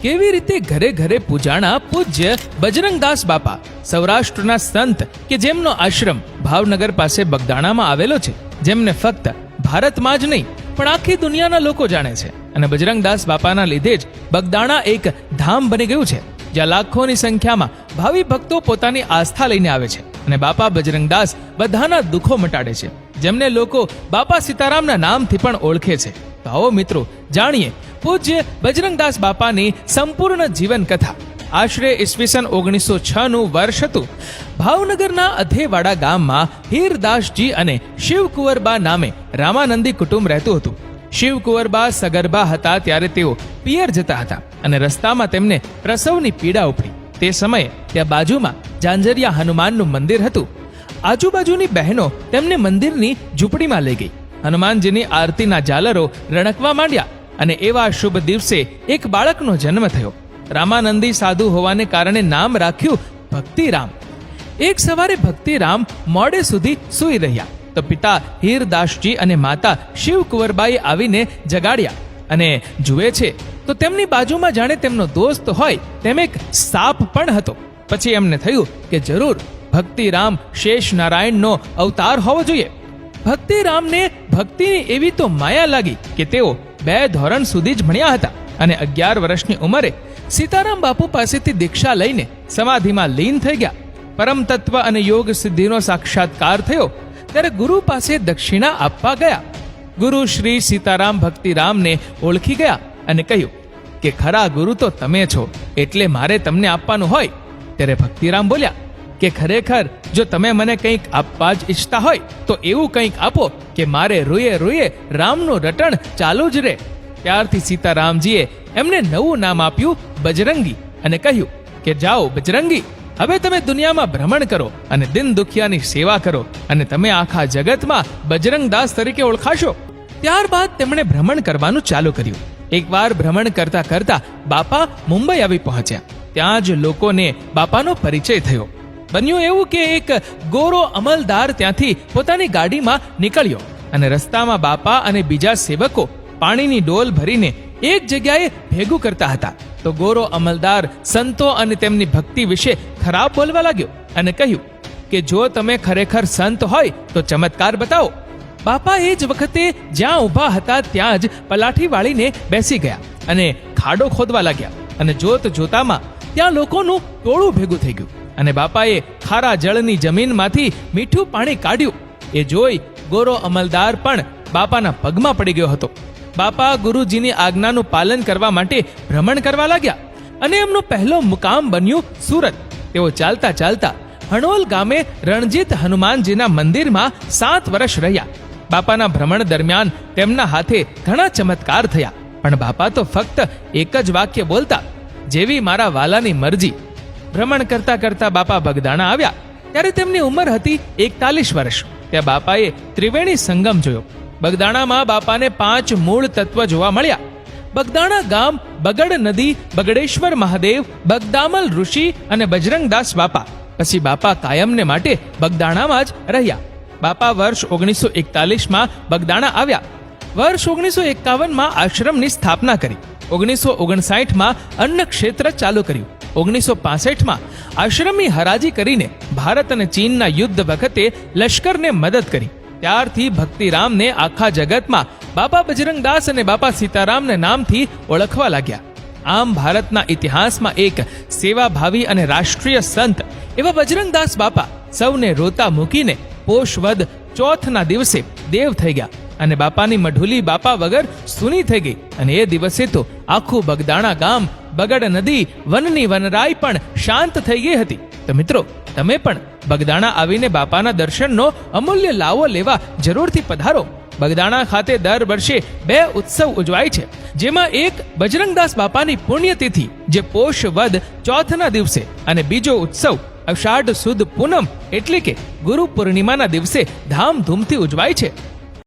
કેવી રીતે ઘરે ઘરે પૂજાણા પૂજ્ય બજરંગદાસ બાપા, સૌરાષ્ટ્રના સંત કે જેમનો આશ્રમ ભાવનગર પાસે બગદાણામાં આવેલો છે, જેમને ફક્ત ભારતમાં જ નહીં પણ આખી દુનિયાના લોકો જાણે છે. અને બજરંગદાસ બાપાના લીધે જ બગદાણા એક ધામ બની ગયું છે, જ્યાં લાખોની સંખ્યામાં ભાવિ ભક્તો પોતાની આસ્થા લઈને આવે છે. અને બાપા બજરંગદાસ બધાના દુઃખો મટાડે છે, જેમને લોકો બાપા સીતારામના નામથી પણ ઓળખે છે. તો આવો મિત્રો જાણીએ પૂજ્ય બજરંગદાસ બાપાની સંપૂર્ણ જીવન કથા. આશરે ઈસવીસન 1906 નું વર્ષ હતું. ભાવનગરના અધેવાડા ગામમાં હીરદાસજી અને શિવકુંવરબા નામે રામાનંદી કુટુંબ રહેતું હતું. શિવકુંવરબા સગર્ભા હતા ત્યારે તેઓ પિયર જતા હતા અને રસ્તામાં તેમને પ્રસવની પીડા ઉપડી. તે સમયે ત્યાં બાજુમાં ઝાંઝરિયા હનુમાનનું મંદિર હતું. આજુબાજુની બહેનો તેમને મંદિરની ઝૂંપડીમાં લઈ ગઈ. હનુમાનજીની આરતીના ઝાલરો રણકવા માંડ્યા અને એવા શુભ દિવસે એક બાળકનો જન્મ થયો. રામાનંદી સાધુ હોવાને કારણે નામ રાખ્યું ભક્તિરામ. એક સવારે ભક્તિરામ મોડે સુધી સૂઈ રહ્યા તો પિતા હીરદાસજી અને માતા શિવકુંવરબાઈ આવીને જગાડ્યા અને જુએ છે તો તેમની બાજુમાં જાણે તેમનો દોસ્ત હોય તેમ એક સાપ પણ હતો. પછી એમને થયું કે જરૂર ભક્તિરામ શેષ નારાયણનો અવતાર હોવો જોઈએ. ભક્તિરામને ભક્તિની એવી તો માયા લાગી કે તેઓ 2 ધોરણ સુધી જ ભણ્યા હતા અને 11 વર્ષની ઉંમરે સીતારામ બાપુ પાસેથી દીક્ષા લઈને સમાધિમાં લીન થઈ ગયા. પરમ તત્વ અને યોગ સિદ્ધિનો સાક્ષાત્કાર થયો ત્યારે ગુરુ પાસે દક્ષિણા આપવા ગયા. ગુરુ શ્રી સીતારામ ભક્તિરામને ઓળખી ગયા અને કહ્યું કે ખરા ગુરુ તો તમે છો, એટલે મારે તમને આપવાનું હોય. ત્યારે ભક્તિરામ બોલ્યા કે ખરેખર જો તમે મને કંઈક આપવા જ ઈચ્છતા હોય તો એવું કંઈક આપો કે મારે રૂએ રૂએ રામનું રટણ ચાલુ જ રહે. ત્યારથી સીતારામજીએ એમને નવું નામ આપ્યું બજરંગી અને કહ્યું કે જાઓ બજરંગી, હવે તમે દુનિયામાં ભ્રમણ કરો અને દિન દુખિયાની સેવા કરો અને તમે આખા જગતમાં બજરંગદાસ તરીકે ઓળખાશો. ત્યારબાદ તેમણે ભ્રમણ કરવાનું ચાલુ કર્યું. એકવાર ભ્રમણ કરતા કરતા બાપા મુંબઈ આવી પહોંચ્યા. ત્યાં જ લોકોને બાપાનો પરિચય થયો. બન્યું એવું કે એક ગોરો અમલદાર ત્યાંથી પોતાની ગાડીમાં નીકળ્યો અને રસ્તામાં બાપા અને બીજા સેવકો પાણીની ડોલ ભરીને એક જગ્યાએ ભેગું કરતા હતા. તો ગોરો અમલદાર સંતો અને તેમની ભક્તિ વિશે ખરાબ બોલવા લાગ્યો અને કહ્યું કે જો તમે ખરેખર સંત હોય તો ચમત્કાર બતાવો. બાપા એ જ વખતે જ્યાં ઊભા હતા ત્યાં જ પલાઠી વાળીને બેસી ગયા અને ખાડો ખોદવા લાગ્યા. અને જોત જોતામાં ત્યાં લોકોનું ટોળું ભેગું થઈ ગયું અને બાપાએ ખારા જળની જમીનમાંથી મીઠું પાણી કાઢ્યું. એ જોઈ ગોરો અમલદાર પણ બાપાના પગમાં પડી ગયો હતો. બાપા ગુરુજીની આજ્ઞાનું પાલન કરવા માટે ભ્રમણ કરવા લાગ્યા અને એમનો પહેલો મુકામ બન્યું સુરત. તેઓ ચાલતા ચાલતા હણોલ ગામે રણજીત હનુમાનજીના મંદિરમાં 7 વર્ષ રહ્યા. બાપાના ભ્રમણ દરમિયાન તેમના હાથે ઘણા ચમત્કાર થયા, પણ બાપા તો ફક્ત એક જ વાક્ય બોલતા, જેવી મારા વાલાની મરજી. ભ્રમણ કરતા કરતા બાપા બગદાણા આવ્યા ત્યારે તેમની ઉંમર હતી 41 વર્ષ. ત્યાં બાપાએ ત્રિવેણી સંગમ જોયો. બગદાણામાં બાપાને 5 મૂળ તત્વ જોવા મળ્યા. બગદાણા ગામ, બગડ નદી, બગડેશ્વર મહાદેવ, બગદામલ ઋષિ અને બજરંગદાસ બાપા. પછી બાપા કાયમને માટે બગદાણામાં જ રહ્યા. બાપા વર્ષ 1941માં બગદાણા આવ્યા. વર્ષ 1951માં આશ્રમની સ્થાપના કરી. 1959માં અન્ન ક્ષેત્ર ચાલુ કર્યું. 1965માં આશ્રમની હરાજી કરીને ભારત અને ચીનના યુદ્ધ વખતે લશ્કરને મદદ કરી. ત્યારથી ભક્તિરામને આખા જગતમાં બાપા બજરંગદાસ અને બાપા સીતારામને નામથી ઓળખવા લાગ્યા. આમ ભારતના ઇતિહાસમાં એક સેવાભાવી અને રાષ્ટ્રીય સંત એવા બજરંગદાસ બાપા સૌને રોતા મૂકીને પોષ વદ ચોથના દિવસે દેવ થઈ ગયા અને બાપાની મઢુલી બાપા વગર સૂની થઈ ગઈ. અને એ દિવસે તો આખું બગદાણા ગામ, બગડ નદી, વનની વનરાઈ પણ શાંત થઈ ગઈ હતી. તો મિત્રો તમે પણ બગદાણા આવીને બાપાના દર્શનનો અમૂલ્ય લાવો લેવા જરૂરથી પધારો. બગદાણા ખાતે દર વર્ષે 2 ઉત્સવ ઉજવાય છે, જેમાં એક બજરંગદાસ બાપાની પુણ્યતિથિ જે પોષ વદ ચોથના દિવસે અને બીજો ઉત્સવ અષાઢ સુદ પૂનમ એટલે કે ગુરુ પૂર્ણિમાના દિવસે ધામધૂમથી ઉજવાય છે.